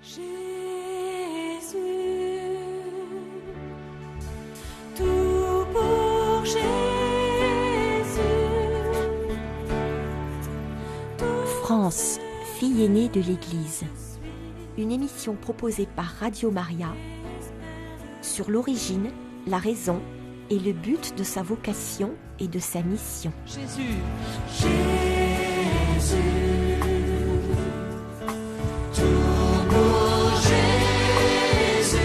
Jésus, tout pour Jésus. France, fille aînée de l'Église. Une émission proposée par Radio Maria sur l'origine, la raison et le but de sa vocation et de sa mission. Jésus, Jésus, tout pour Jésus,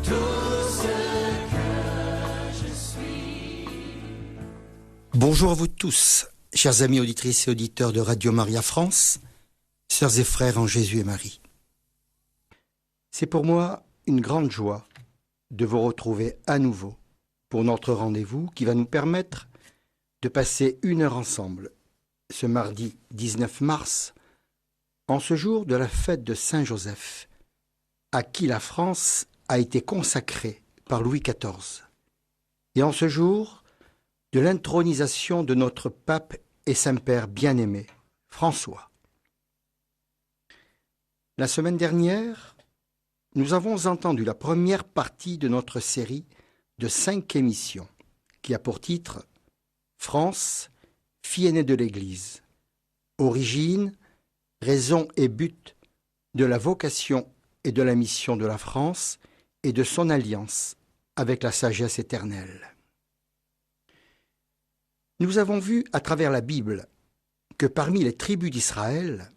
tout ce que je suis. Bonjour à vous tous, chers amis auditrices et auditeurs de Radio Maria France, sœurs et frères en Jésus et Marie. C'est pour moi une grande joie de vous retrouver à nouveau pour notre rendez-vous qui va nous permettre de passer une heure ensemble ce mardi 19 mars, en ce jour de la fête de Saint-Joseph, à qui la France a été consacrée par Louis XIV, et en ce jour de l'intronisation de notre pape et Saint-Père bien-aimé, François. La semaine dernière, nous avons entendu la première partie de notre série de 5 émissions qui a pour titre « France, fille aînée de l'Église, origine, raison et but de la vocation et de la mission de la France et de son alliance avec la sagesse éternelle ». Nous avons vu à travers la Bible que parmi les tribus d'Israël,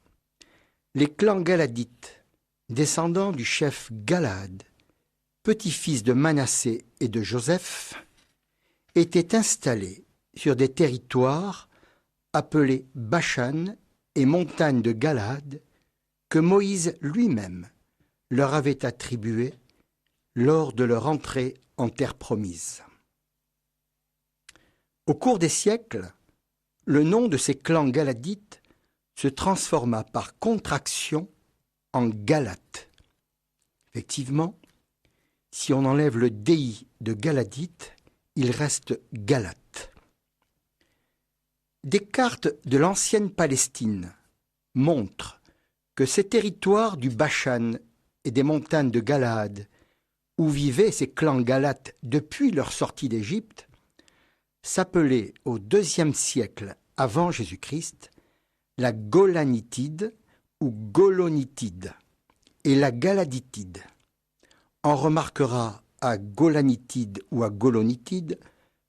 les clans galadites, descendants du chef Galaad, petit-fils de Manassé et de Joseph, étaient installés sur des territoires appelés Bashan et montagnes de Galaad que Moïse lui-même leur avait attribués lors de leur entrée en terre promise. Au cours des siècles, le nom de ces clans galadites se transforma par contraction en Galates. Effectivement, si on enlève le DI de Galadite, il reste Galates. Des cartes de l'ancienne Palestine montrent que ces territoires du Bashan et des montagnes de Galaad, où vivaient ces clans Galates depuis leur sortie d'Égypte, s'appelaient au IIe siècle avant Jésus-Christ la Golanitide ou Golonitide et la Galaditide. On remarquera à Golanitide ou à Golonitide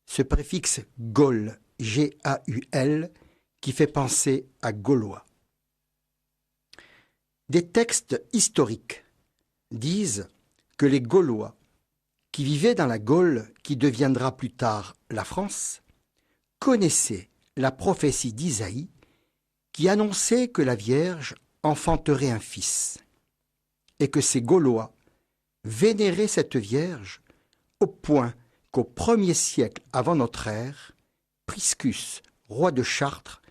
ce préfixe Gol, G-A-U-L, qui fait penser à Gaulois. Des textes historiques disent que les Gaulois, qui vivaient dans la Gaule qui deviendra plus tard la France, connaissaient la prophétie d'Isaïe qui annonçait que la Vierge enfanterait un fils, et que ces Gaulois vénéraient cette Vierge au point qu'au 1er siècle avant notre ère, Priscus, roi de Chartres,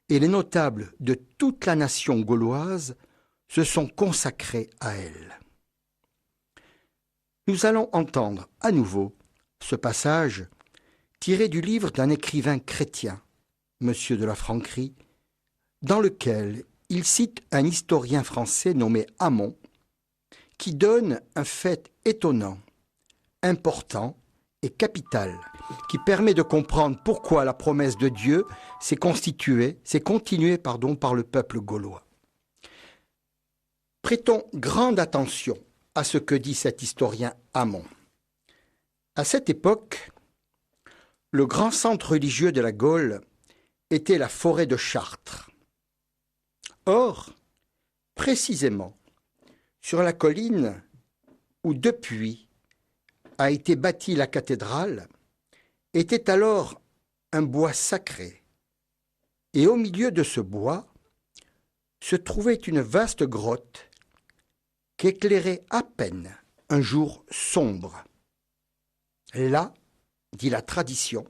et les notables de toute la nation gauloise se sont consacrés à elle. Nous allons entendre à nouveau ce passage tiré du livre d'un écrivain chrétien, Monsieur de la Franquerie, dans lequel il cite un historien français nommé Hamon, qui donne un fait étonnant, important et capital, qui permet de comprendre pourquoi la promesse de Dieu s'est continuée par le peuple gaulois. Prêtons grande attention à ce que dit cet historien Hamon. À cette époque, le grand centre religieux de la Gaule était la forêt de Chartres. Or, précisément, sur la colline où depuis a été bâtie la cathédrale, était alors un bois sacré. Et au milieu de ce bois se trouvait une vaste grotte qu'éclairait à peine un jour sombre. Là, dit la tradition,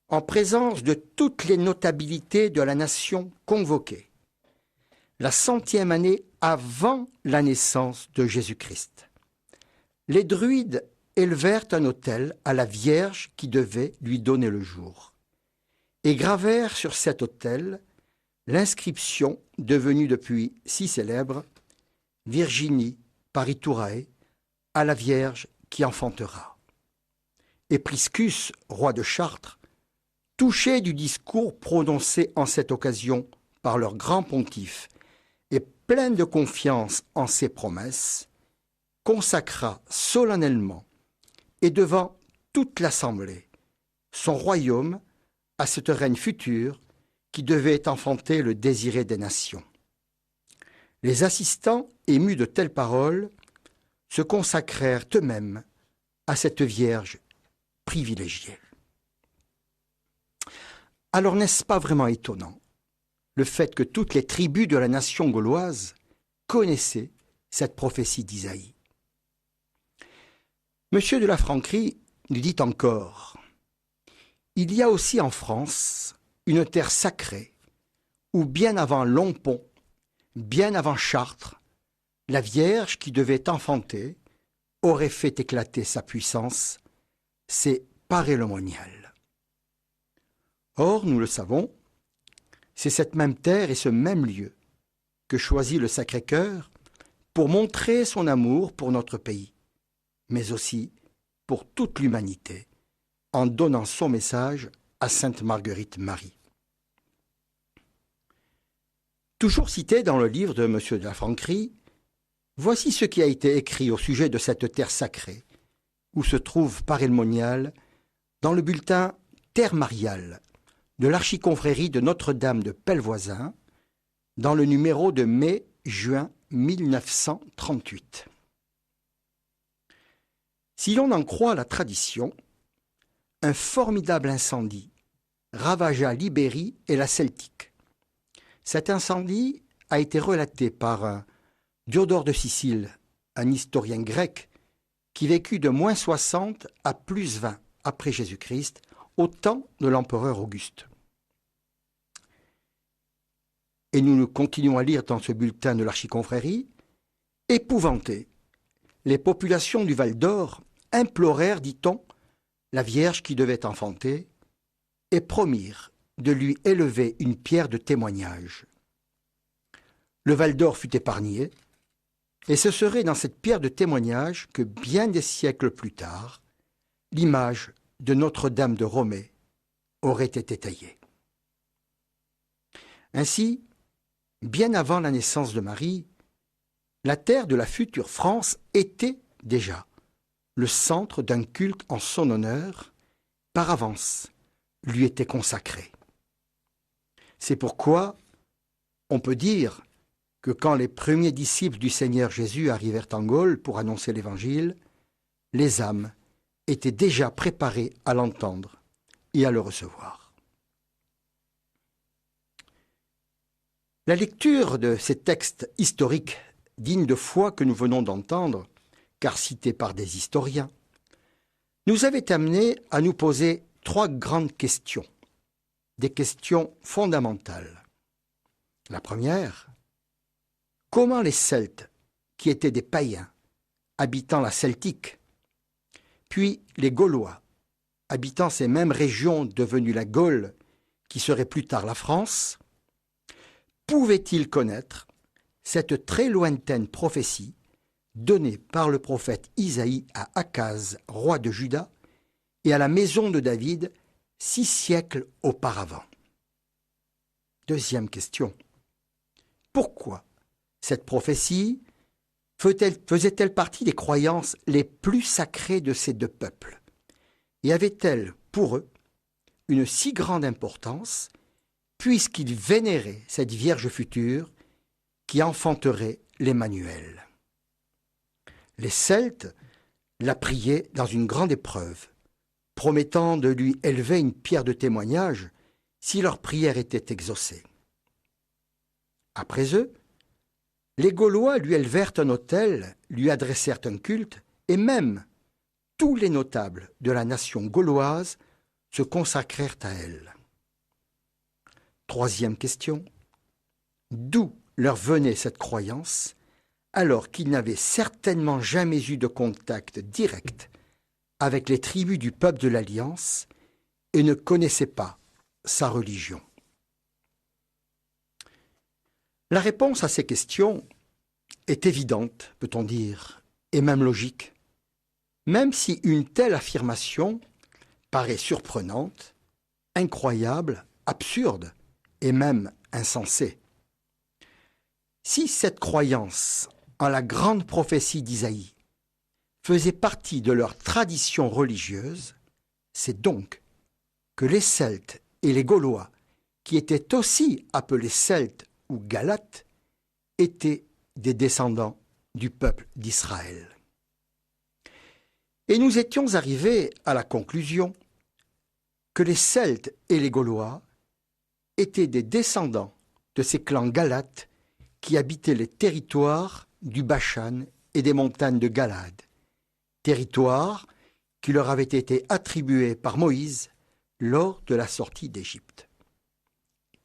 en présence de toutes les notabilités de la nation convoquée, la 100e année avant la naissance de Jésus-Christ. Les druides élevèrent un autel à la Vierge qui devait lui donner le jour, et gravèrent sur cet autel l'inscription devenue depuis si célèbre « Virginie pariturae à la Vierge qui enfantera ». Et Priscus, roi de Chartres, touché du discours prononcé en cette occasion par leur grand pontife et plein de confiance en ses promesses, consacra solennellement et devant toute l'assemblée son royaume à cette reine future qui devait enfanter le désiré des nations. Les assistants, émus de telles paroles, se consacrèrent eux-mêmes à cette Vierge privilégiée. Alors n'est-ce pas vraiment étonnant le fait que toutes les tribus de la nation gauloise connaissaient cette prophétie d'Isaïe? Monsieur de la Franquerie nous dit encore « Il y a aussi en France une terre sacrée où bien avant Longpont, bien avant Chartres, la Vierge qui devait enfanter aurait fait éclater sa puissance, c'est Paray-le-Monial. Or, nous le savons, c'est cette même terre et ce même lieu que choisit le Sacré-Cœur pour montrer son amour pour notre pays, mais aussi pour toute l'humanité, en donnant son message à Sainte Marguerite Marie. Toujours cité dans le livre de Monsieur de la Franquerie, voici ce qui a été écrit au sujet de cette terre sacrée, où se trouve Paray-le-Monial, dans le bulletin Terre mariale de l'archiconfrérie de Notre-Dame de Pellevoisin, dans le numéro de mai-juin 1938. Si l'on en croit la tradition, un formidable incendie ravagea l'Ibérie et la Celtique. Cet incendie a été relaté par Diodore de Sicile, un historien grec, qui vécut de -60 à +20 après Jésus-Christ, au temps de l'empereur Auguste. Et nous continuons à lire dans ce bulletin de l'archiconfrérie, « Épouvantées, les populations du Val d'Or implorèrent, dit-on, la Vierge qui devait enfanter, et promirent de lui élever une pierre de témoignage. Le Val d'Or fut épargné, et ce serait dans cette pierre de témoignage que bien des siècles plus tard, l'image de Notre-Dame de Romée aurait été taillée. Ainsi, bien avant la naissance de Marie, la terre de la future France était déjà le centre d'un culte en son honneur, par avance, lui était consacré. C'est pourquoi on peut dire que quand les premiers disciples du Seigneur Jésus arrivèrent en Gaule pour annoncer l'Évangile, les âmes étaient déjà préparées à l'entendre et à le recevoir. La lecture de ces textes historiques dignes de foi que nous venons d'entendre, car cités par des historiens, nous avait amenés à nous poser 3 grandes questions, des questions fondamentales. La première, comment les Celtes, qui étaient des païens, habitant la Celtique, puis les Gaulois, habitant ces mêmes régions devenues la Gaule, qui serait plus tard la France, pouvaient-ils connaître cette très lointaine prophétie donnée par le prophète Isaïe à Akaz, roi de Juda, et à la maison de David 6 siècles auparavant? Deuxième question. Pourquoi cette prophétie faisait-elle partie des croyances les plus sacrées de ces 2 peuples? Et avait-elle, pour eux, une si grande importance, puisqu'ils vénéraient cette Vierge future qui enfanterait l'Emmanuel? Les Celtes la priaient dans une grande épreuve, promettant de lui élever une pierre de témoignage si leur prière était exaucée. Après eux, les Gaulois lui élevèrent un autel, lui adressèrent un culte, et même tous les notables de la nation gauloise se consacrèrent à elle. Troisième question. D'où leur venait cette croyance, alors qu'ils n'avaient certainement jamais eu de contact direct avec les tribus du peuple de l'Alliance et ne connaissaient pas sa religion? La réponse à ces questions est évidente, peut-on dire, et même logique, même si une telle affirmation paraît surprenante, incroyable, absurde et même insensée. Si cette croyance en la grande prophétie d'Isaïe faisait partie de leur tradition religieuse, c'est donc que les Celtes et les Gaulois, qui étaient aussi appelés Celtes ou Galates, étaient des descendants du peuple d'Israël. Et nous étions arrivés à la conclusion que les Celtes et les Gaulois étaient des descendants de ces clans galates qui habitaient les territoires du Bashan et des montagnes de Galade, territoires qui leur avaient été attribués par Moïse lors de la sortie d'Égypte.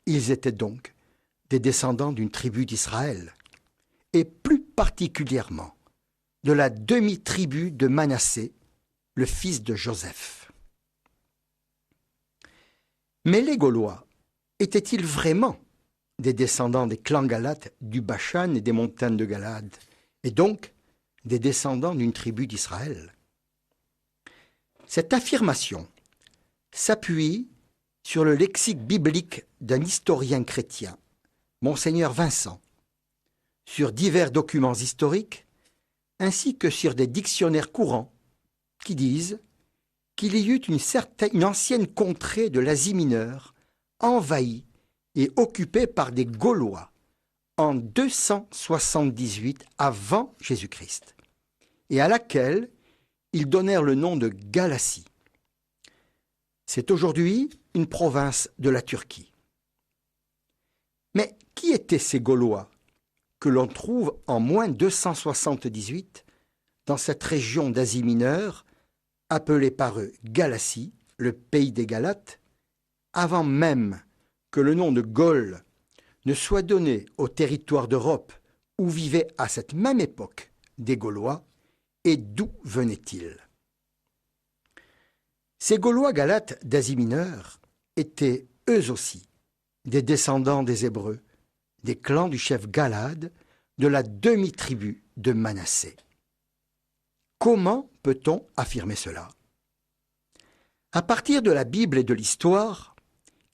Ils étaient donc des descendants d'une tribu d'Israël, et plus particulièrement de la demi-tribu de Manassé, le fils de Joseph. Mais les Gaulois étaient-ils vraiment des descendants des clans galates du Bashan et des montagnes de Galade, et donc des descendants d'une tribu d'Israël? Cette affirmation s'appuie sur le lexique biblique d'un historien chrétien, Monseigneur Vincent, sur divers documents historiques, ainsi que sur des dictionnaires courants qui disent qu'il y eut une ancienne contrée de l'Asie mineure envahie et occupée par des Gaulois en 278 avant Jésus-Christ, et à laquelle ils donnèrent le nom de Galatie. C'est aujourd'hui une province de la Turquie. Mais qui étaient ces Gaulois que l'on trouve en moins 278 dans cette région d'Asie mineure, appelée par eux Galatie, le pays des Galates, avant même que le nom de Gaule ne soit donné au territoire d'Europe où vivaient à cette même époque des Gaulois, et d'où venaient-ils? Ces Gaulois galates d'Asie mineure étaient eux aussi des descendants des Hébreux, des clans du chef Galad, de la demi-tribu de Manassé. Comment peut-on affirmer cela? À partir de la Bible et de l'histoire,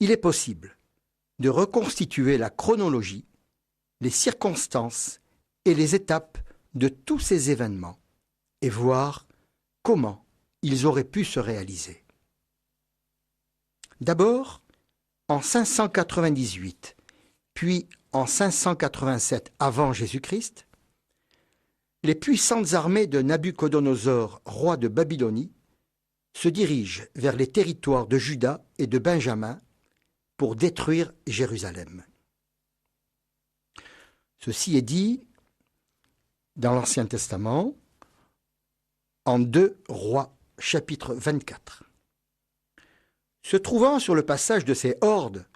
il est possible de reconstituer la chronologie, les circonstances et les étapes de tous ces événements et voir comment ils auraient pu se réaliser. D'abord, en 598, puis en 587 avant Jésus-Christ, les puissantes armées de Nabuchodonosor, roi de Babylonie, se dirigent vers les territoires de Juda et de Benjamin pour détruire Jérusalem. Ceci est dit dans l'Ancien Testament, en 2 Rois, chapitre 24. Se trouvant sur le passage de ces hordes,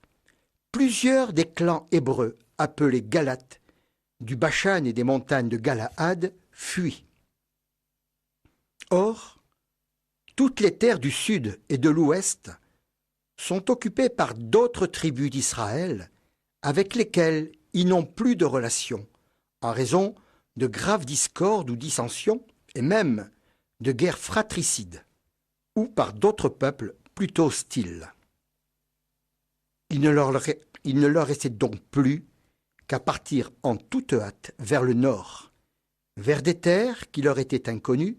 plusieurs des clans hébreux appelés Galates, du Bashan et des montagnes de Galaad, fuient. Or, toutes les terres du sud et de l'ouest sont occupées par d'autres tribus d'Israël avec lesquelles ils n'ont plus de relations, en raison de graves discordes ou dissensions, et même de guerres fratricides, ou par d'autres peuples plutôt hostiles. Il ne leur restait donc plus qu'à partir en toute hâte vers le nord, vers des terres qui leur étaient inconnues,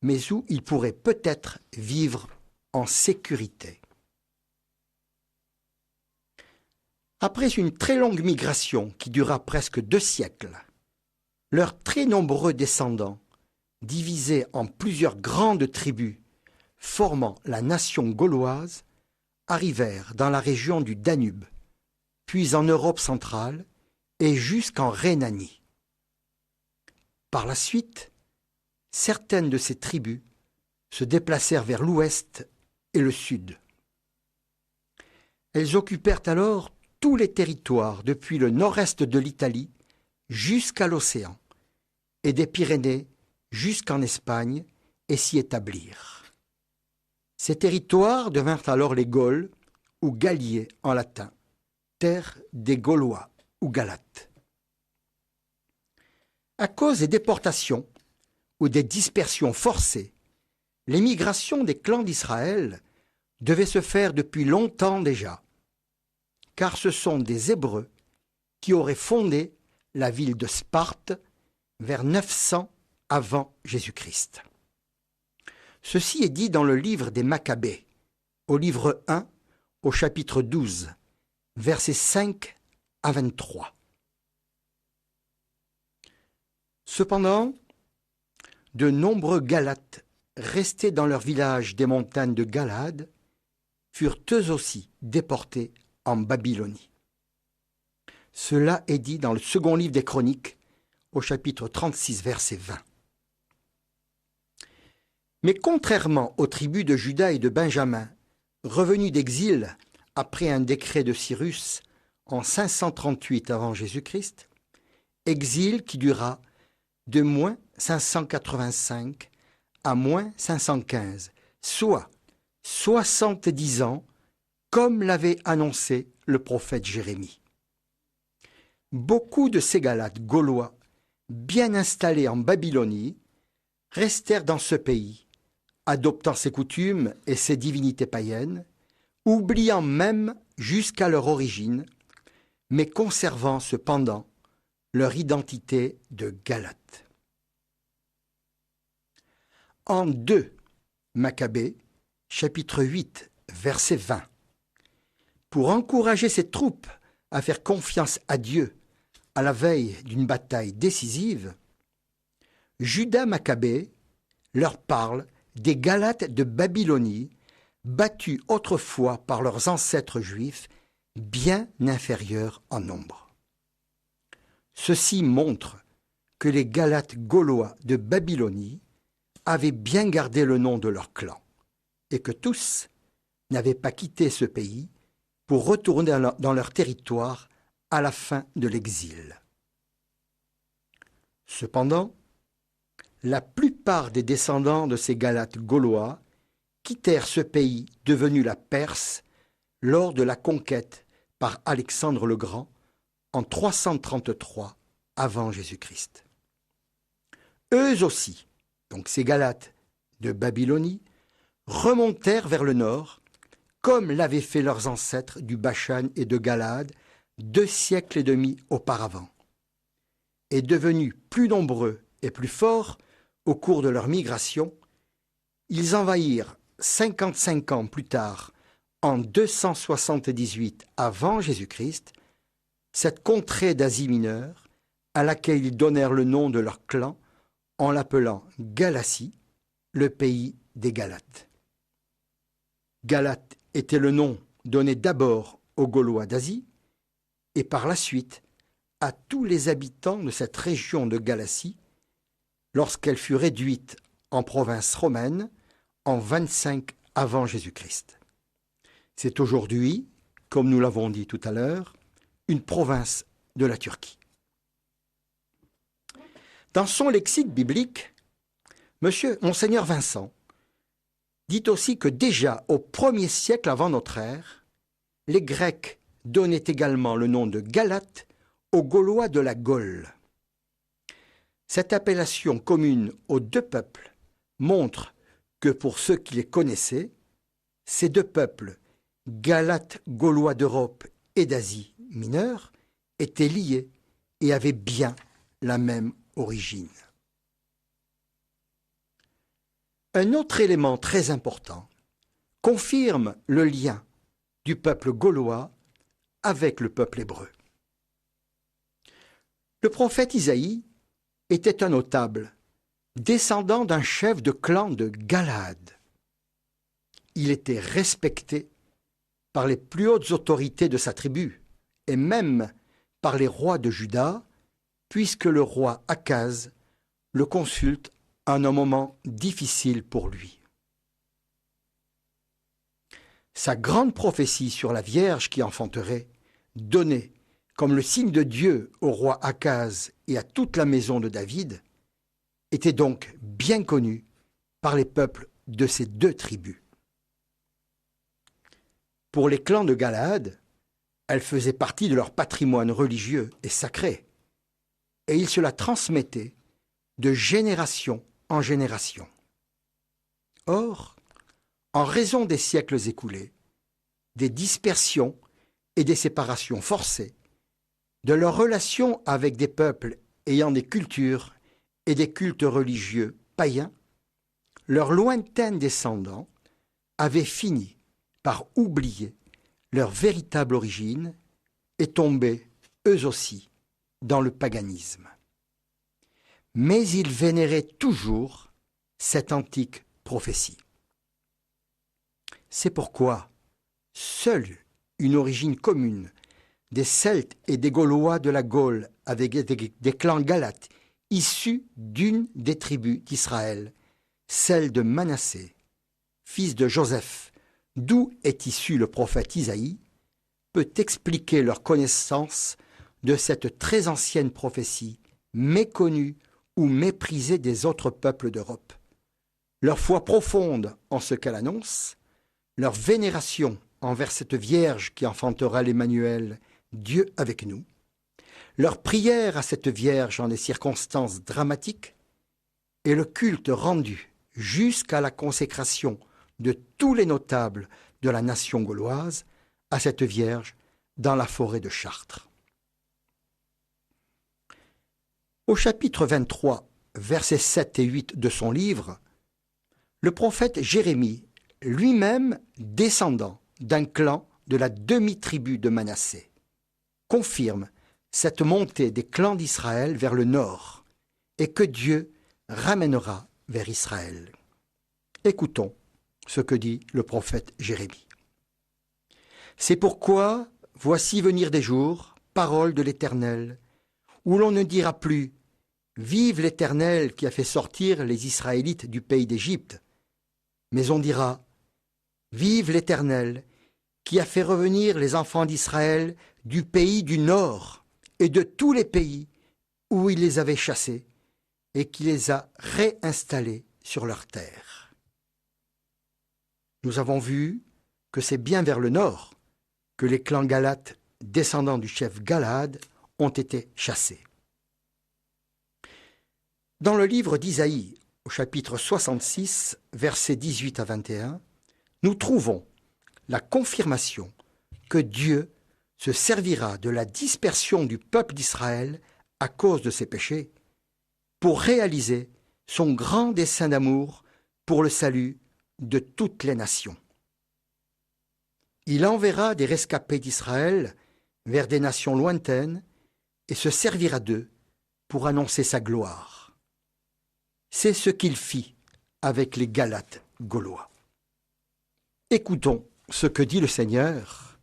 mais où ils pourraient peut-être vivre en sécurité. Après une très longue migration qui dura presque 2 siècles, leurs très nombreux descendants, divisés en plusieurs grandes tribus, formant la nation gauloise, arrivèrent dans la région du Danube, puis en Europe centrale et jusqu'en Rhénanie. Par la suite, certaines de ces tribus se déplacèrent vers l'ouest et le sud. Elles occupèrent alors tous les territoires depuis le nord-est de l'Italie jusqu'à l'océan et des Pyrénées jusqu'en Espagne et s'y établirent. Ces territoires devinrent alors les Gaules ou Galliers en latin, terre des Gaulois ou Galates. À cause des déportations ou des dispersions forcées, l'émigration des clans d'Israël devait se faire depuis longtemps déjà, car ce sont des Hébreux qui auraient fondé la ville de Sparte vers 900 avant Jésus-Christ. Ceci est dit dans le livre des Maccabées, au livre 1, au chapitre 12, versets 5 à 23. Cependant, de nombreux Galates restés dans leur village des montagnes de Galade furent eux aussi déportés en Babylonie. Cela est dit dans le second livre des Chroniques, au chapitre 36, verset 20. Mais contrairement aux tribus de Juda et de Benjamin, revenus d'exil après un décret de Cyrus en 538 avant Jésus-Christ, exil qui dura de moins 585 à moins 515, soit 70 ans, comme l'avait annoncé le prophète Jérémie. Beaucoup de ces Galates gaulois, bien installés en Babylonie, restèrent dans ce pays, adoptant ses coutumes et ses divinités païennes, oubliant même jusqu'à leur origine, mais conservant cependant leur identité de Galates. En 2 Maccabées, chapitre 8, verset 20, pour encourager ses troupes à faire confiance à Dieu à la veille d'une bataille décisive, Judas Maccabée leur parle des Galates de Babylonie, battus autrefois par leurs ancêtres juifs, bien inférieurs en nombre. Ceci montre que les Galates gaulois de Babylonie avaient bien gardé le nom de leur clan et que tous n'avaient pas quitté ce pays pour retourner dans leur territoire à la fin de l'exil. Cependant, la plupart des descendants de ces Galates gaulois quittèrent ce pays devenu la Perse lors de la conquête par Alexandre le Grand en 333 avant Jésus-Christ. Eux aussi, donc ces Galates de Babylonie, remontèrent vers le nord, comme l'avaient fait leurs ancêtres du Bashan et de Galade 2 siècles et demi auparavant. Et devenus plus nombreux et plus forts au cours de leur migration, ils envahirent 55 ans plus tard, en 278 avant Jésus-Christ, cette contrée d'Asie mineure à laquelle ils donnèrent le nom de leur clan en l'appelant Galatie, le pays des Galates. Galate était le nom donné d'abord aux Gaulois d'Asie et par la suite à tous les habitants de cette région de Galatie lorsqu'elle fut réduite en province romaine en 25 avant Jésus-Christ. C'est aujourd'hui, comme nous l'avons dit tout à l'heure, une province de la Turquie. Dans son lexique biblique, Monseigneur Vincent dit aussi que déjà au 1er siècle avant notre ère, les Grecs donnaient également le nom de Galates aux Gaulois de la Gaule. Cette appellation commune aux deux peuples montre que pour ceux qui les connaissaient, ces deux peuples, Galates gaulois d'Europe et d'Asie mineure, étaient liés et avaient bien la même origine. Un autre élément très important confirme le lien du peuple gaulois avec le peuple hébreu. Le prophète Isaïe était un notable, descendant d'un chef de clan de Galade. Il était respecté par les plus hautes autorités de sa tribu et même par les rois de Juda, puisque le roi Akaz le consulte en un moment difficile pour lui. Sa grande prophétie sur la Vierge qui enfanterait, donnée comme le signe de Dieu au roi Akaz et à toute la maison de David, était donc bien connue par les peuples de ces deux tribus. Pour les clans de Galade, elle faisait partie de leur patrimoine religieux et sacré. et ils se la transmettaient de génération en génération. Or, en raison des siècles écoulés, des dispersions et des séparations forcées, de leurs relations avec des peuples ayant des cultures et des cultes religieux païens, leurs lointains descendants avaient fini par oublier leur véritable origine et tomber, eux aussi, dans le paganisme. Mais ils vénéraient toujours cette antique prophétie. C'est pourquoi seule une origine commune des Celtes et des Gaulois de la Gaule avec des clans galates issus d'une des tribus d'Israël, celle de Manassé, fils de Joseph, d'où est issu le prophète Isaïe, peut expliquer leur connaissance de cette très ancienne prophétie, méconnue ou méprisée des autres peuples d'Europe. Leur foi profonde en ce qu'elle annonce, leur vénération envers cette Vierge qui enfantera l'Emmanuel, Dieu avec nous, leur prière à cette Vierge en des circonstances dramatiques, et le culte rendu jusqu'à la consécration de tous les notables de la nation gauloise à cette Vierge dans la forêt de Chartres. Au chapitre 23, versets 7 et 8 de son livre, le prophète Jérémie, lui-même descendant d'un clan de la demi-tribu de Manassé, confirme cette montée des clans d'Israël vers le nord et que Dieu ramènera vers Israël. Écoutons ce que dit le prophète Jérémie. C'est pourquoi, voici venir des jours, parole de l'Éternel, où l'on ne dira plus « Vive l'Éternel qui a fait sortir les Israélites du pays d'Égypte », mais on dira « Vive l'Éternel qui a fait revenir les enfants d'Israël du pays du nord et de tous les pays où il les avait chassés et qui les a réinstallés sur leur terre. » Nous avons vu que c'est bien vers le nord que les clans galates, descendants du chef Galad, ont été chassés. Dans le livre d'Isaïe, au chapitre 66, versets 18 à 21, nous trouvons la confirmation que Dieu se servira de la dispersion du peuple d'Israël à cause de ses péchés pour réaliser son grand dessein d'amour pour le salut de toutes les nations. Il enverra des rescapés d'Israël vers des nations lointaines et se servira d'eux pour annoncer sa gloire. C'est ce qu'il fit avec les Galates gaulois. Écoutons ce que dit le Seigneur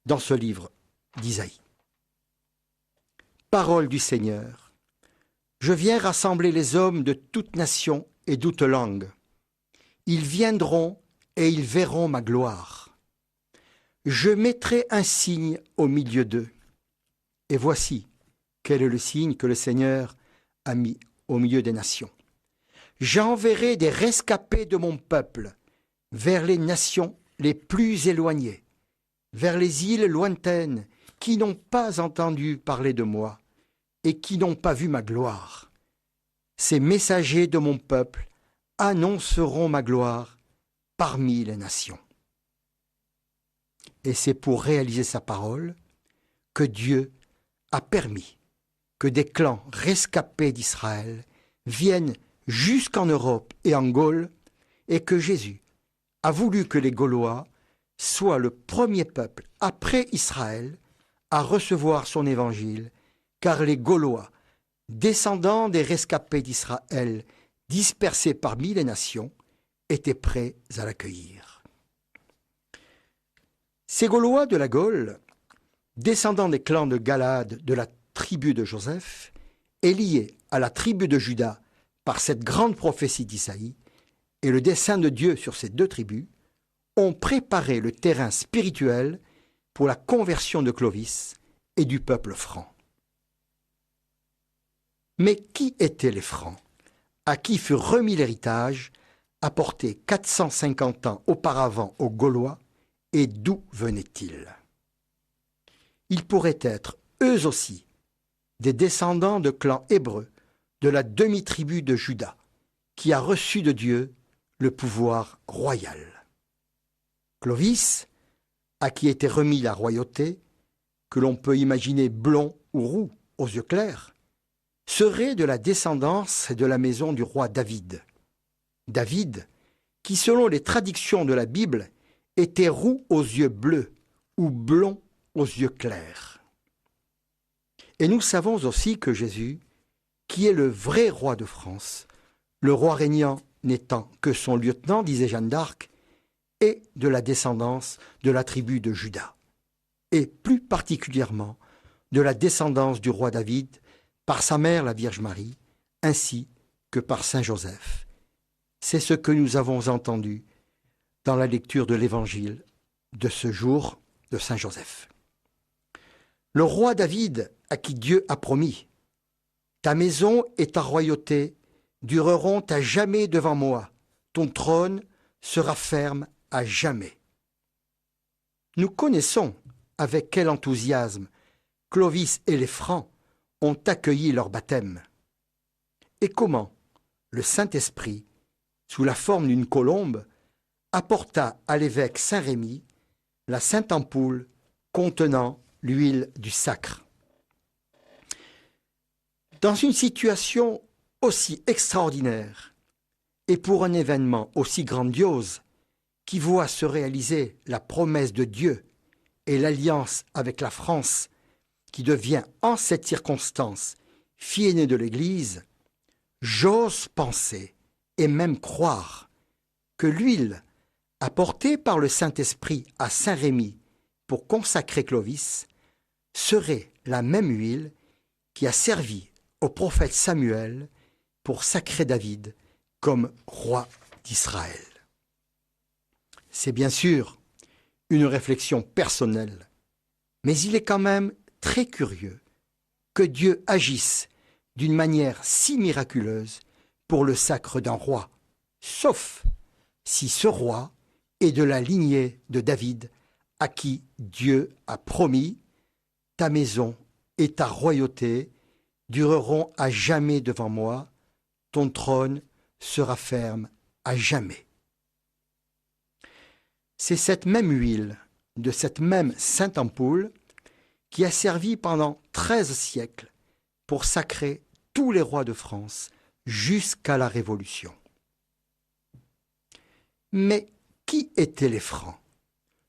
dans ce livre d'Isaïe. Parole du Seigneur. Je viens rassembler les hommes de toute nation et toute langue. Ils viendront et ils verront ma gloire. Je mettrai un signe au milieu d'eux. Et voici quel est le signe que le Seigneur a mis au milieu des nations. J'enverrai des rescapés de mon peuple vers les nations les plus éloignées, vers les îles lointaines qui n'ont pas entendu parler de moi et qui n'ont pas vu ma gloire. Ces messagers de mon peuple annonceront ma gloire parmi les nations. Et c'est pour réaliser sa parole que Dieu a permis que des clans rescapés d'Israël viennent jusqu'en Europe et en Gaule, et que Jésus a voulu que les Gaulois soient le premier peuple après Israël à recevoir son évangile, car les Gaulois, descendants des rescapés d'Israël dispersés parmi les nations, étaient prêts à l'accueillir. Ces Gaulois de la Gaule, descendants des clans de Galad de la tribu de Joseph, et liés à la tribu de Juda par cette grande prophétie d'Isaïe et le dessein de Dieu sur ces deux tribus, ont préparé le terrain spirituel pour la conversion de Clovis et du peuple franc. Mais qui étaient les Francs, à qui fut remis l'héritage, apporté 450 ans auparavant aux Gaulois, et d'où venaient-ils? Ils pourraient être, eux aussi, des descendants de clan hébreu de la demi-tribu de Juda, qui a reçu de Dieu le pouvoir royal. Clovis, à qui était remis la royauté, que l'on peut imaginer blond ou roux aux yeux clairs, serait de la descendance de la maison du roi David. David, qui selon les traductions de la Bible, était roux aux yeux bleus ou blond aux yeux clairs. Et nous savons aussi que Jésus, qui est le vrai roi de France, le roi régnant n'étant que son lieutenant, disait Jeanne d'Arc, est de la descendance de la tribu de Juda, et plus particulièrement de la descendance du roi David par sa mère la Vierge Marie, ainsi que par Saint Joseph. C'est ce que nous avons entendu dans la lecture de l'Évangile de ce jour de Saint Joseph. Le roi David, à qui Dieu a promis « Ta maison et ta royauté dureront à jamais devant moi, ton trône sera ferme à jamais. » Nous connaissons avec quel enthousiasme Clovis et les Francs ont accueilli leur baptême. Et comment le Saint-Esprit, sous la forme d'une colombe, apporta à l'évêque Saint-Rémy la sainte ampoule contenant l'huile du sacre. Dans une situation aussi extraordinaire et pour un événement aussi grandiose qui voit se réaliser la promesse de Dieu et l'alliance avec la France qui devient en cette circonstance fille aînée de l'Église, j'ose penser et même croire que l'huile apportée par le Saint-Esprit à Saint-Rémy pour consacrer Clovis serait la même huile qui a servi au prophète Samuel pour sacrer David comme roi d'Israël. C'est bien sûr une réflexion personnelle, mais il est quand même très curieux que Dieu agisse d'une manière si miraculeuse pour le sacre d'un roi, sauf si ce roi est de la lignée de David, à qui Dieu a promis « Ta maison et ta royauté dureront à jamais devant moi, ton trône sera ferme à jamais. » C'est cette même huile, de cette même sainte ampoule, qui a servi pendant 13 siècles pour sacrer tous les rois de France jusqu'à la Révolution. Mais qui étaient les Francs,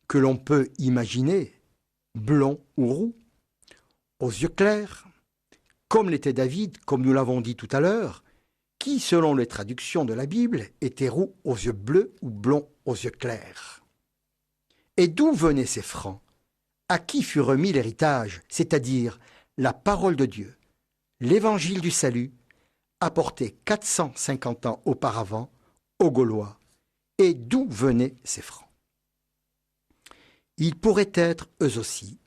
que l'on peut imaginer blonds ou roux, aux yeux clairs, comme l'était David, comme nous l'avons dit tout à l'heure, qui, selon les traductions de la Bible, était roux aux yeux bleus ou blond aux yeux clairs. Et d'où venaient ces Francs? À qui fut remis l'héritage, c'est-à-dire la parole de Dieu, l'évangile du salut, apporté 450 ans auparavant aux Gaulois? Et d'où venaient ces Francs? Ils pourraient être, eux aussi,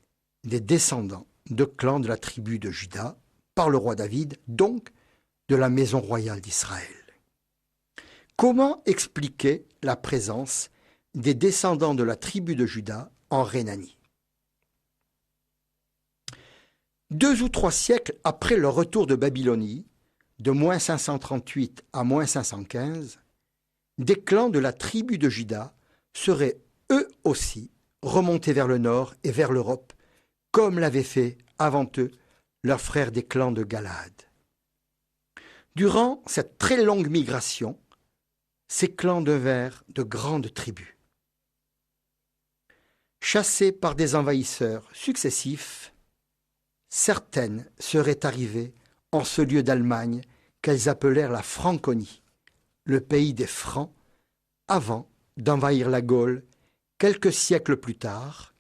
des descendants de clans de la tribu de Juda, par le roi David, donc de la maison royale d'Israël. Comment expliquer la présence des descendants de la tribu de Juda en Rhénanie? 2 ou 3 siècles après leur retour de Babylonie, de moins 538 à moins 515, des clans de la tribu de Juda seraient eux aussi remontés vers le nord et vers l'Europe, comme l'avaient fait avant eux leurs frères des clans de Galade. Durant cette très longue migration, ces clans devinrent de grandes tribus. Chassés par des envahisseurs successifs, certaines seraient arrivées en ce lieu d'Allemagne qu'elles appelèrent la Franconie, le pays des Francs, avant d'envahir la Gaule quelques siècles plus tard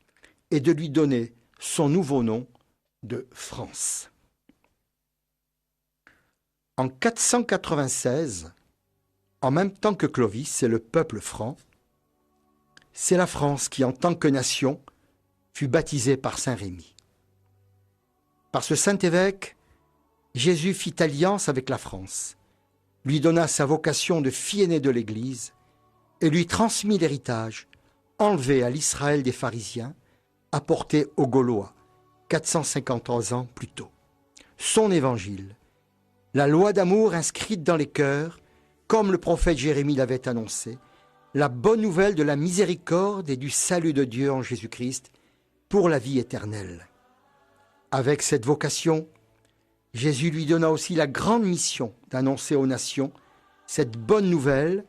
et de lui donner son nouveau nom de France. En 496, en même temps que Clovis et le peuple franc, c'est la France qui, en tant que nation, fut baptisée par Saint Rémy. Par ce saint évêque, Jésus fit alliance avec la France, lui donna sa vocation de fille aînée de l'Église et lui transmit l'héritage enlevé à l'Israël des pharisiens, apporté aux Gaulois 453 ans plus tôt. son évangile, la loi d'amour inscrite dans les cœurs, comme le prophète Jérémie l'avait annoncé, la bonne nouvelle de la miséricorde et du salut de Dieu en Jésus-Christ pour la vie éternelle. Avec cette vocation, Jésus lui donna aussi la grande mission d'annoncer aux nations cette bonne nouvelle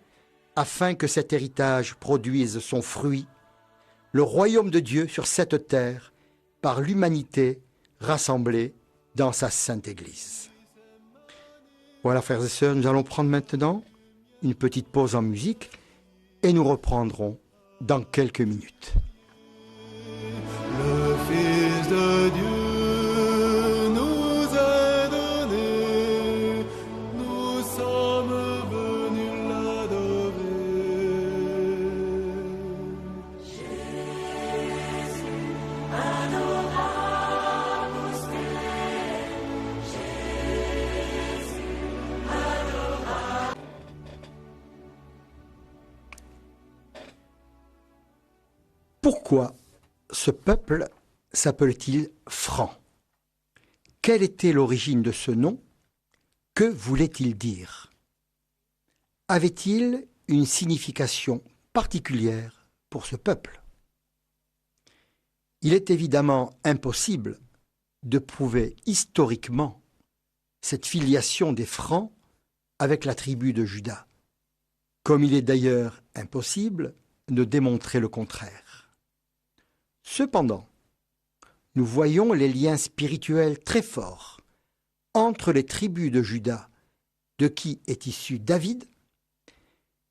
afin que cet héritage produise son fruit, le royaume de Dieu sur cette terre par l'humanité rassemblée dans sa sainte Église. Voilà, frères et sœurs, nous allons prendre maintenant une petite pause en musique et nous reprendrons dans quelques minutes. Le Fils de Dieu nous a donné, nous sommes venus l'adorer. Pourquoi ce peuple s'appelle-t-il franc? Quelle était l'origine de ce nom? Que voulait-il dire? Avait-il une signification particulière pour ce peuple? Il est évidemment impossible de prouver historiquement cette filiation des Francs avec la tribu de Juda, comme il est d'ailleurs impossible de démontrer le contraire. Cependant, nous voyons les liens spirituels très forts entre les tribus de Juda, de qui est issu David,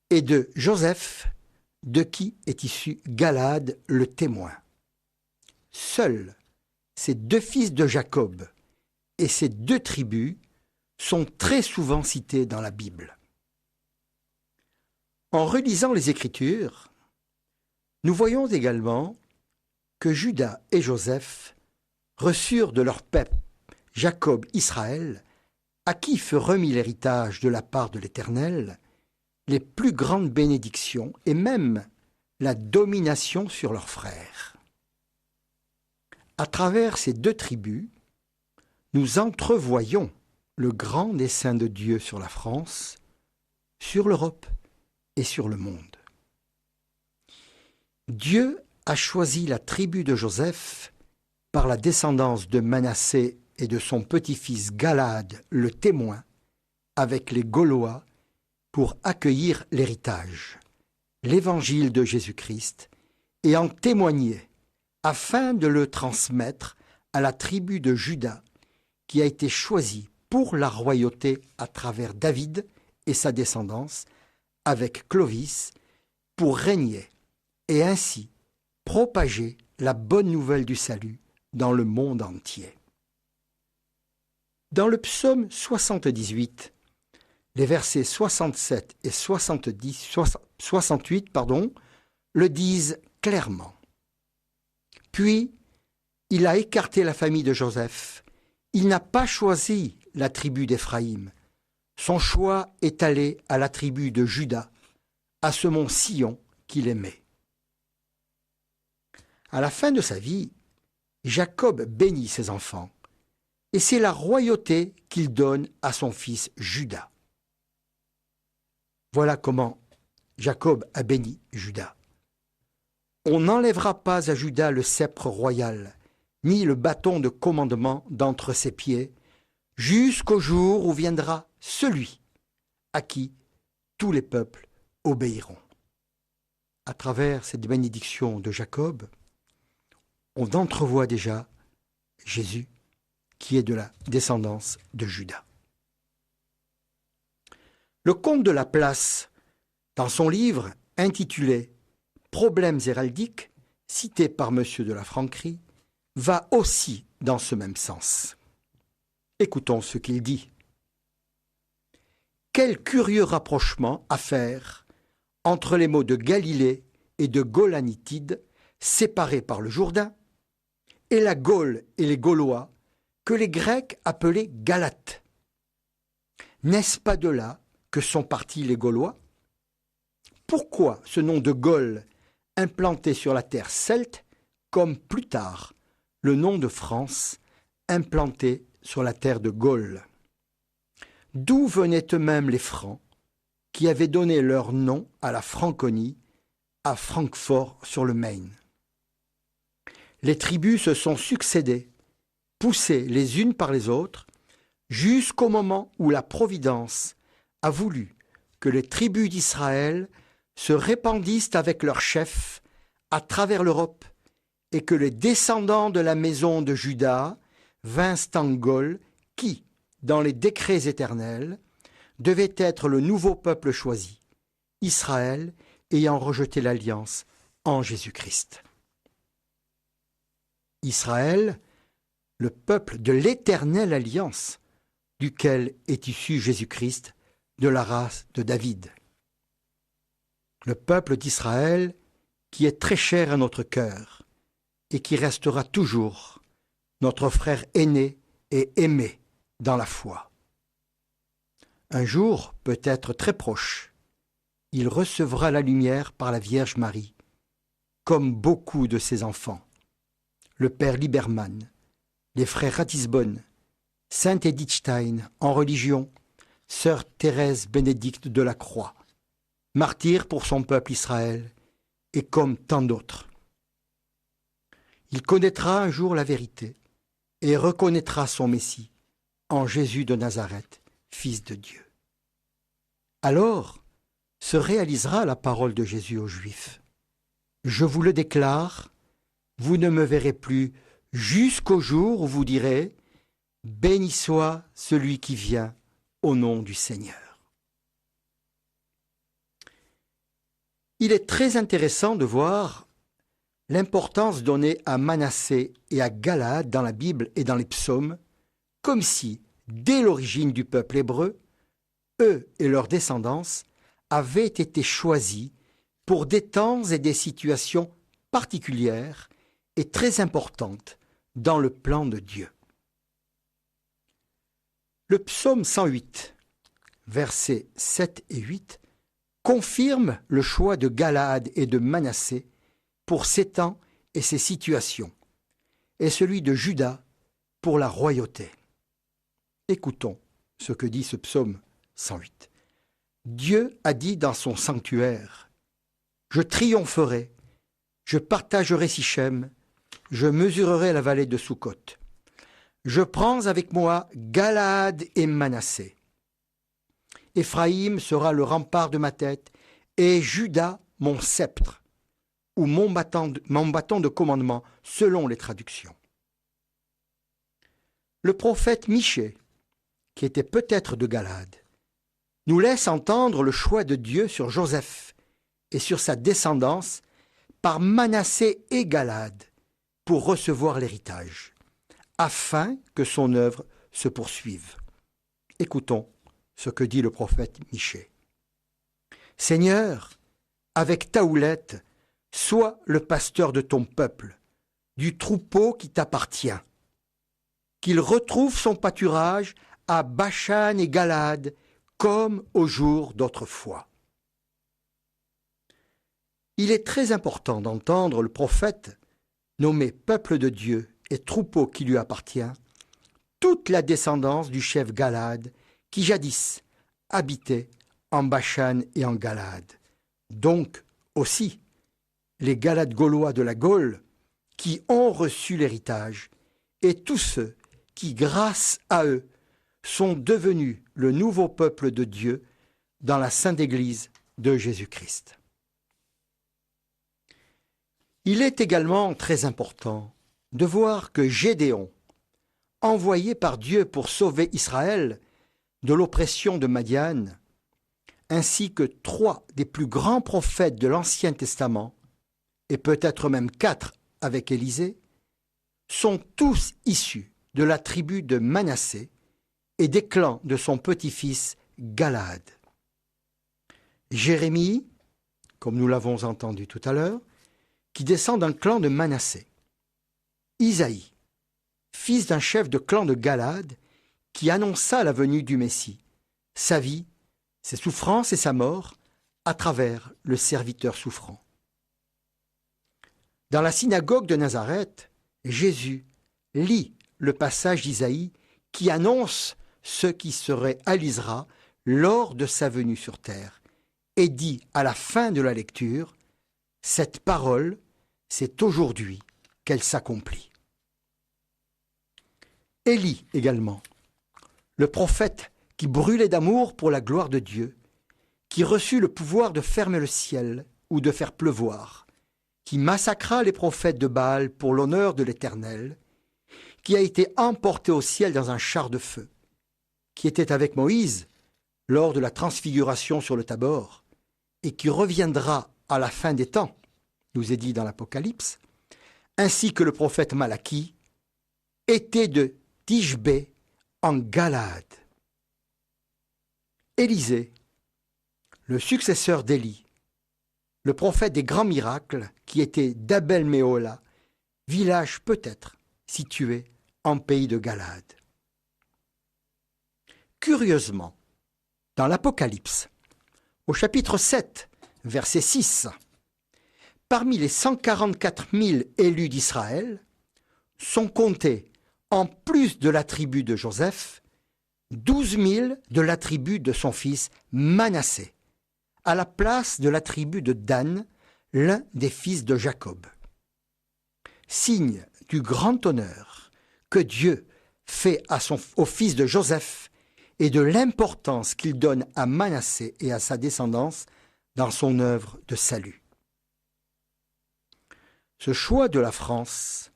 et de Joseph, de qui est issu Galad, le témoin. Seuls ces deux fils de Jacob et ces deux tribus sont très souvent cités dans la Bible. En relisant les Écritures, nous voyons également que Juda et Joseph reçurent de leur père Jacob Israël, à qui fut remis l'héritage de la part de l'Éternel, les plus grandes bénédictions et même la domination sur leurs frères. À travers ces deux tribus, nous entrevoyons le grand dessein de Dieu sur la France, sur l'Europe et sur le monde. Dieu a choisi la tribu de Joseph par la descendance de Manassé et de son petit-fils Galad, le témoin, avec les Gaulois, pour accueillir l'héritage, l'évangile de Jésus-Christ, et en témoigner, afin de le transmettre à la tribu de Juda, qui a été choisie pour la royauté à travers David et sa descendance, avec Clovis, pour régner et ainsi propager la bonne nouvelle du salut dans le monde entier. Dans le psaume 78, les versets 67 et 68 le disent clairement. Puis, il a écarté la famille de Joseph. Il n'a pas choisi la tribu d'Éphraïm. Son choix est allé à la tribu de Juda, à ce mont Sion qu'il aimait. À la fin de sa vie, Jacob bénit ses enfants, et c'est la royauté qu'il donne à son fils Juda. Voilà comment Jacob a béni Juda. On n'enlèvera pas à Juda le sceptre royal, ni le bâton de commandement d'entre ses pieds, jusqu'au jour où viendra celui à qui tous les peuples obéiront. À travers cette bénédiction de Jacob, on entrevoit déjà Jésus, qui est de la descendance de Juda. Le comte de Laplace, dans son livre intitulé « Problèmes héraldiques », cité par M. de la Franquerie, va aussi dans ce même sens. Écoutons ce qu'il dit. Quel curieux rapprochement à faire entre les mots de Galilée et de Gaulanitide, séparés par le Jourdain, et la Gaule et les Gaulois, que les Grecs appelaient Galates. N'est-ce pas de là que sont partis les Gaulois? Pourquoi ce nom de Gaule implanté sur la terre celte, comme plus tard le nom de France implanté sur la terre de Gaule, d'où venaient eux-mêmes les Francs, qui avaient donné leur nom à la Franconie, à Francfort-sur-le-Main. Les tribus se sont succédé, poussées les unes par les autres, jusqu'au moment où la Providence a voulu que les tribus d'Israël se répandissent avec leurs chefs à travers l'Europe et que les descendants de la maison de Juda vinssent en Gaule qui, dans les décrets éternels, devait être le nouveau peuple choisi, Israël ayant rejeté l'alliance en Jésus-Christ. Israël, le peuple de l'éternelle alliance, duquel est issu Jésus-Christ, de la race de David. Le peuple d'Israël qui est très cher à notre cœur et qui restera toujours notre frère aîné et aimé dans la foi. Un jour, peut-être très proche, il recevra la lumière par la Vierge Marie, comme beaucoup de ses enfants. Le père Lieberman, les frères Ratisbonne, Sainte Edith Stein en religion, sœur Thérèse Bénédicte de la Croix, martyr pour son peuple Israël, et comme tant d'autres. Il connaîtra un jour la vérité et reconnaîtra son Messie en Jésus de Nazareth, Fils de Dieu. Alors se réalisera la parole de Jésus aux Juifs. Je vous le déclare, vous ne me verrez plus jusqu'au jour où vous direz « Béni soit celui qui vient au nom du Seigneur ». Il est très intéressant de voir l'importance donnée à Manassé et à Galaad dans la Bible et dans les psaumes, comme si, dès l'origine du peuple hébreu, eux et leurs descendants avaient été choisis pour des temps et des situations particulières et très importantes dans le plan de Dieu. Le psaume 108, versets 7 et 8, confirme le choix de Galaad et de Manassé pour ces temps et ces situations, et celui de Juda pour la royauté. Écoutons ce que dit ce psaume 108. Dieu a dit dans son sanctuaire, « Je triompherai, je partagerai Sichem, je mesurerai la vallée de Sukkot. Je prends avec moi Galaad et Manassé. Éphraïm sera le rempart de ma tête, et Juda mon sceptre, ou mon bâton de commandement, selon les traductions. » Le prophète Michée, qui était peut-être de Galaad, nous laisse entendre le choix de Dieu sur Joseph et sur sa descendance par Manassé et Galaad pour recevoir l'héritage, afin que son œuvre se poursuive. Écoutons ce que dit le prophète Michée. « Seigneur, avec ta houlette, sois le pasteur de ton peuple, du troupeau qui t'appartient. Qu'il retrouve son pâturage à Bashan et Galaad, comme au jour d'autrefois. » Il est très important d'entendre le prophète nommer peuple de Dieu et troupeau qui lui appartient, toute la descendance du chef Galaad qui jadis habitait en Bashan et en Galaad. Donc aussi les Galades gaulois de la Gaule qui ont reçu l'héritage et tous ceux qui, grâce à eux, sont devenus le nouveau peuple de Dieu dans la Sainte Église de Jésus-Christ. Il est également très important de voir que Gédéon, envoyé par Dieu pour sauver Israël de l'oppression de Madian, ainsi que 3 des plus grands prophètes de l'Ancien Testament, et peut-être même 4 avec Élisée, sont tous issus de la tribu de Manassé et des clans de son petit-fils Galaad. Jérémie, comme nous l'avons entendu tout à l'heure, qui descend d'un clan de Manassé. Isaïe, fils d'un chef de clan de Galaad, qui annonça la venue du Messie, sa vie, ses souffrances et sa mort, à travers le serviteur souffrant. Dans la synagogue de Nazareth, Jésus lit le passage d'Isaïe qui annonce ce qui se réalisera lors de sa venue sur terre, et dit à la fin de la lecture, « Cette parole, c'est aujourd'hui qu'elle s'accomplit. » Élie également, le prophète qui brûlait d'amour pour la gloire de Dieu, qui reçut le pouvoir de fermer le ciel ou de faire pleuvoir, qui massacra les prophètes de Baal pour l'honneur de l'Éternel, qui a été emporté au ciel dans un char de feu, qui était avec Moïse lors de la transfiguration sur le Tabor, et qui reviendra à la fin des temps, nous est dit dans l'Apocalypse, ainsi que le prophète Malachie, était de Tishbé en Galade. Élisée, le successeur d'Élie, le prophète des grands miracles, qui était d'Abel-Méhola, village peut-être situé en pays de Galade. Curieusement, dans l'Apocalypse, au chapitre 7, verset 6, parmi les 144 000 élus d'Israël, sont comptés, en plus de la tribu de Joseph, 12 000 de la tribu de son fils Manassé, à la place de la tribu de Dan, l'un des fils de Jacob. Signe du grand honneur que Dieu fait au fils de Joseph et de l'importance qu'il donne à Manassé et à sa descendance dans son œuvre de salut. Ce choix de la France,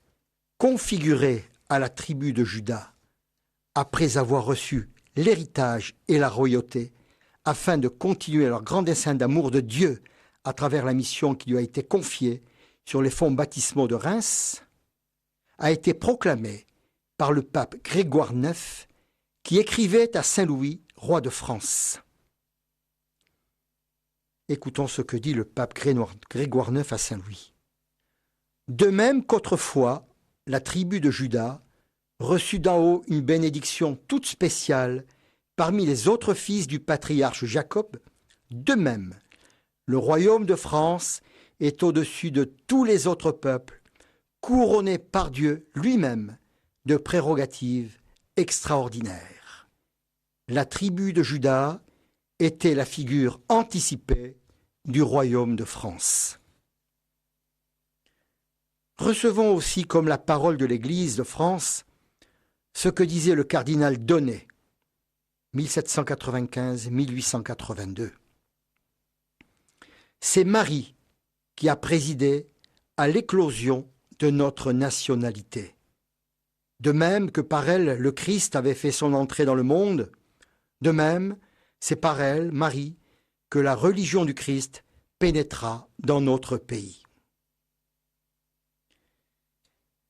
configuré à la tribu de Juda, après avoir reçu l'héritage et la royauté, afin de continuer leur grand dessein d'amour de Dieu à travers la mission qui lui a été confiée sur les fonds baptismaux de Reims, a été proclamé par le pape Grégoire IX, qui écrivait à Saint-Louis, roi de France. Écoutons ce que dit le pape Grégoire IX à Saint-Louis. De même qu'autrefois, la tribu de Juda reçut d'en haut une bénédiction toute spéciale parmi les autres fils du patriarche Jacob, de même, le royaume de France est au-dessus de tous les autres peuples, couronné par Dieu lui-même de prérogatives extraordinaires. La tribu de Juda était la figure anticipée du royaume de France. Recevons aussi comme la parole de l'Église de France ce que disait le cardinal Donnet, 1795-1882. C'est Marie qui a présidé à l'éclosion de notre nationalité. De même que par elle, le Christ avait fait son entrée dans le monde, de même, c'est par elle, Marie, que la religion du Christ pénétra dans notre pays.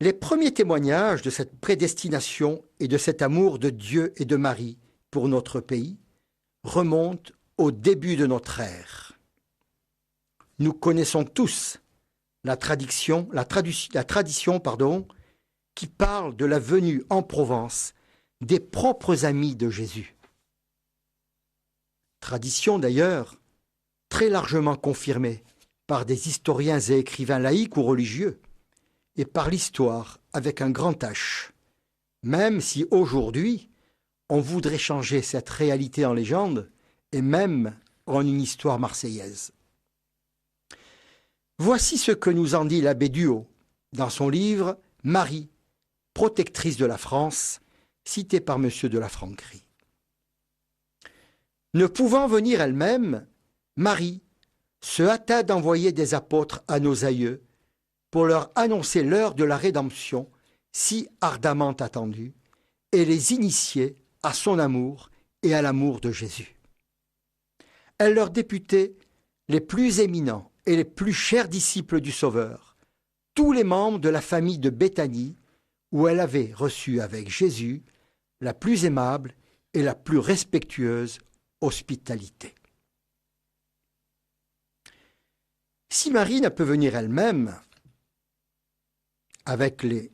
Les premiers témoignages de cette prédestination et de cet amour de Dieu et de Marie pour notre pays remontent au début de notre ère. Nous connaissons tous la tradition qui parle de la venue en Provence des propres amis de Jésus. Tradition d'ailleurs très largement confirmée par des historiens et écrivains laïcs ou religieux, et par l'histoire avec un grand H, même si aujourd'hui on voudrait changer cette réalité en légende et même en une histoire marseillaise. Voici ce que nous en dit l'abbé Duhaut dans son livre « Marie, protectrice de la France », cité par M. de la Franquerie. Ne pouvant venir elle-même, Marie se hâta d'envoyer des apôtres à nos aïeux pour leur annoncer l'heure de la rédemption si ardemment attendue et les initier à son amour et à l'amour de Jésus. Elle leur députait les plus éminents et les plus chers disciples du Sauveur, tous les membres de la famille de Béthanie, où elle avait reçu avec Jésus la plus aimable et la plus respectueuse hospitalité. Si Marie ne peut venir elle-même, avec les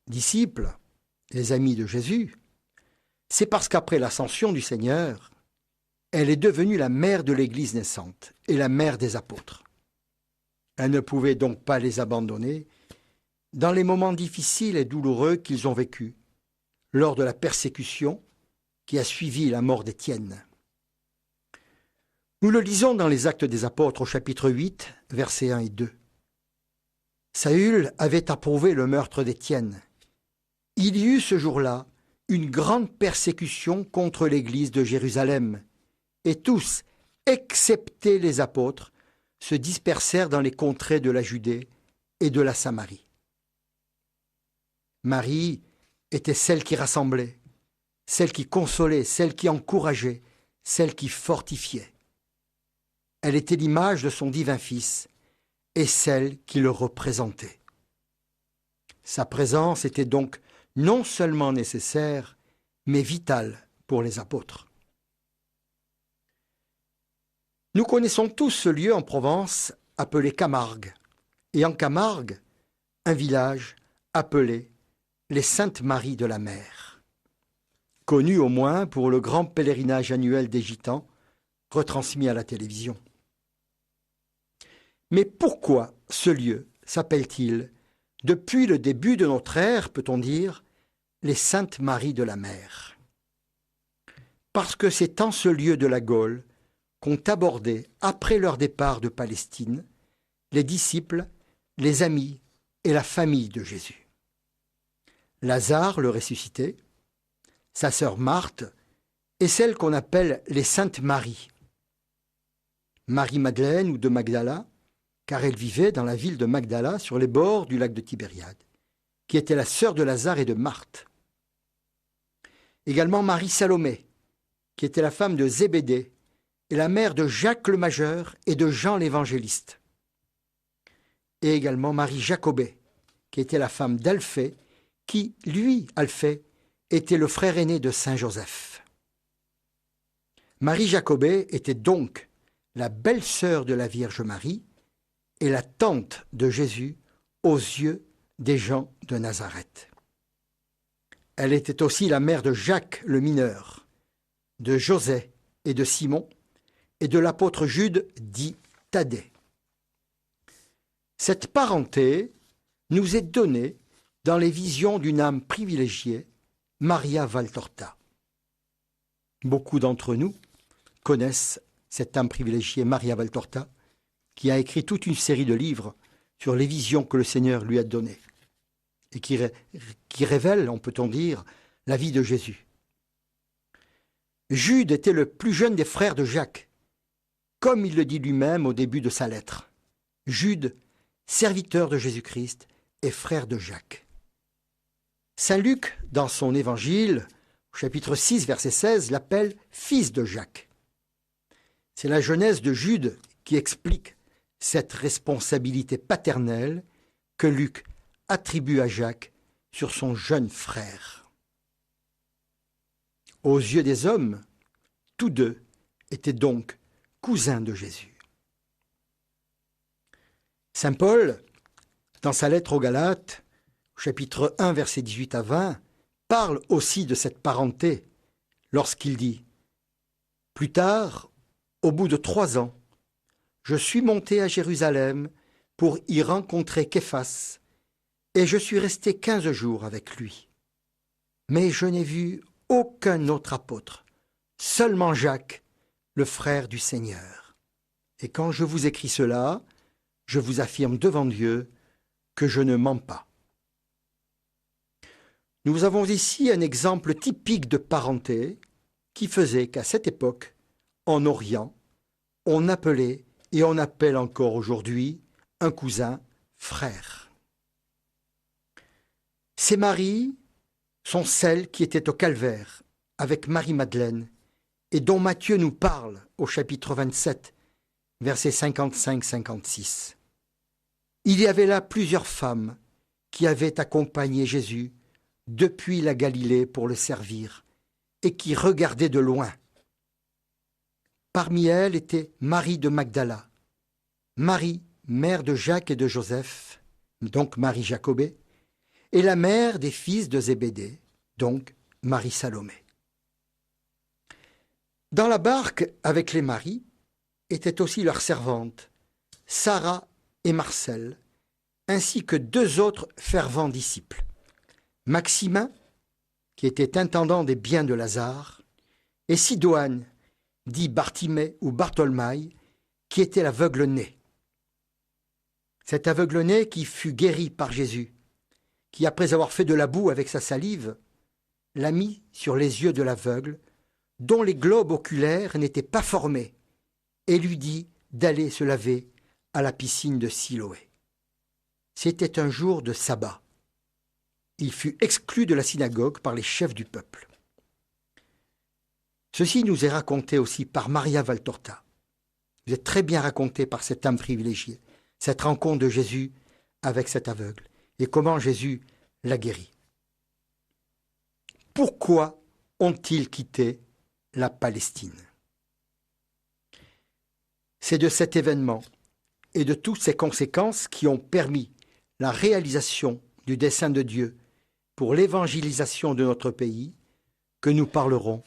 disciples, les amis de Jésus, c'est parce qu'après l'ascension du Seigneur, elle est devenue la mère de l'Église naissante et la mère des apôtres. Elle ne pouvait donc pas les abandonner dans les moments difficiles et douloureux qu'ils ont vécus lors de la persécution qui a suivi la mort d'Étienne. Nous le lisons dans les Actes des Apôtres au chapitre 8, versets 1 et 2. Saül avait approuvé le meurtre d'Étienne. Il y eut ce jour-là une grande persécution contre l'église de Jérusalem, et tous, excepté les apôtres, se dispersèrent dans les contrées de la Judée et de la Samarie. Marie était celle qui rassemblait, celle qui consolait, celle qui encourageait, celle qui fortifiait. Elle était l'image de son divin Fils et celle qui le représentait. Sa présence était donc non seulement nécessaire, mais vitale pour les apôtres. Nous connaissons tous ce lieu en Provence appelé Camargue, et en Camargue, un village appelé les Saintes-Maries de la Mer, connu au moins pour le grand pèlerinage annuel des Gitans, retransmis à la télévision. Mais pourquoi ce lieu s'appelle-t-il, depuis le début de notre ère, peut-on dire, les Saintes Maries de la Mer? Parce que c'est en ce lieu de la Gaule qu'ont abordé, après leur départ de Palestine, les disciples, les amis et la famille de Jésus. Lazare, le ressuscité, sa sœur Marthe et celle qu'on appelle les Saintes Maries. Marie-Madeleine ou de Magdala, car elle vivait dans la ville de Magdala, sur les bords du lac de Tibériade, qui était la sœur de Lazare et de Marthe. Également Marie-Salomé, qui était la femme de Zébédée et la mère de Jacques le Majeur et de Jean l'Évangéliste. Et également Marie-Jacobée, qui était la femme d'Alphée, qui, lui, Alphée, était le frère aîné de Saint Joseph. Marie-Jacobée était donc la belle-sœur de la Vierge Marie et la tante de Jésus aux yeux des gens de Nazareth. Elle était aussi la mère de Jacques le mineur, de José et de Simon, et de l'apôtre Jude dit Thaddée. Cette parenté nous est donnée dans les visions d'une âme privilégiée, Maria Valtorta. Beaucoup d'entre nous connaissent cette âme privilégiée, Maria Valtorta, qui a écrit toute une série de livres sur les visions que le Seigneur lui a données et qui révèlent, peut-on dire, la vie de Jésus. Jude était le plus jeune des frères de Jacques, comme il le dit lui-même au début de sa lettre. Jude, serviteur de Jésus-Christ et frère de Jacques. Saint Luc, dans son évangile, au chapitre 6, verset 16, l'appelle fils de Jacques. C'est la jeunesse de Jude qui explique cette responsabilité paternelle que Luc attribue à Jacques sur son jeune frère. Aux yeux des hommes, tous deux étaient donc cousins de Jésus. Saint Paul, dans sa lettre aux Galates, chapitre 1, versets 18 à 20, parle aussi de cette parenté lorsqu'il dit « Plus tard, au bout de 3 ans, je suis monté à Jérusalem pour y rencontrer Képhas, et je suis resté 15 jours avec lui. Mais je n'ai vu aucun autre apôtre, seulement Jacques, le frère du Seigneur. Et quand je vous écris cela, je vous affirme devant Dieu que je ne mens pas. » Nous avons ici un exemple typique de parenté qui faisait qu'à cette époque, en Orient, on appelait et on appelle encore aujourd'hui un cousin frère. Ces Maries sont celles qui étaient au calvaire avec Marie-Madeleine et dont Matthieu nous parle au chapitre 27, versets 55-56. Il y avait là plusieurs femmes qui avaient accompagné Jésus depuis la Galilée pour le servir et qui regardaient de loin. Parmi elles était Marie de Magdala, Marie, mère de Jacques et de Joseph, donc Marie-Jacobée, et la mère des fils de Zébédée, donc Marie-Salomé. Dans la barque avec les Maries étaient aussi leurs servantes, Sarah et Marcel, ainsi que 2 autres fervents disciples, Maximin qui était intendant des biens de Lazare, et Sidoine, dit Bartimée ou Bartholomaï, qui était l'aveugle-né. Cet aveugle-né qui fut guéri par Jésus, qui, après avoir fait de la boue avec sa salive, l'a mis sur les yeux de l'aveugle, dont les globes oculaires n'étaient pas formés, et lui dit d'aller se laver à la piscine de Siloé. C'était un jour de sabbat. Il fut exclu de la synagogue par les chefs du peuple. Ceci nous est raconté aussi par Maria Valtorta. Vous êtes très bien raconté par cette âme privilégiée, cette rencontre de Jésus avec cet aveugle, et comment Jésus l'a guéri. Pourquoi ont-ils quitté la Palestine? C'est de cet événement et de toutes ses conséquences qui ont permis la réalisation du dessein de Dieu pour l'évangélisation de notre pays que nous parlerons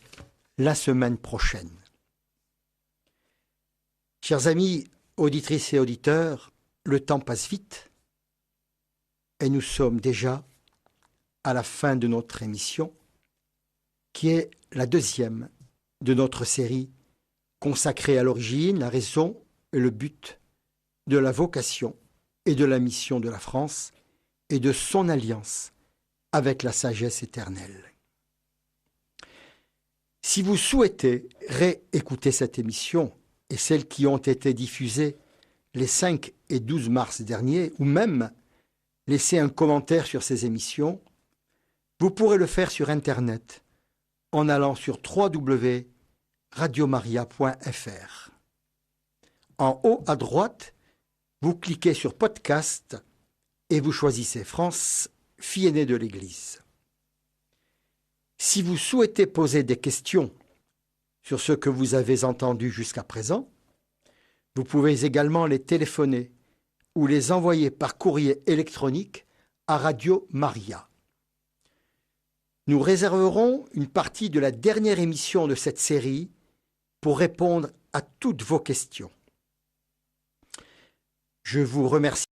la semaine prochaine. Chers amis, auditrices et auditeurs, le temps passe vite et nous sommes déjà à la fin de notre émission, qui est la deuxième de notre série consacrée à l'origine, la raison et le but de la vocation et de la mission de la France et de son alliance avec la sagesse éternelle. Si vous souhaitez réécouter cette émission et celles qui ont été diffusées les 5 et 12 mars derniers, ou même laisser un commentaire sur ces émissions, vous pourrez le faire sur Internet en allant sur www.radiomaria.fr. En haut à droite, vous cliquez sur Podcast et vous choisissez France, fille aînée de l'Église. Si vous souhaitez poser des questions sur ce que vous avez entendu jusqu'à présent, vous pouvez également les téléphoner ou les envoyer par courrier électronique à Radio Maria. Nous réserverons une partie de la dernière émission de cette série pour répondre à toutes vos questions. Je vous remercie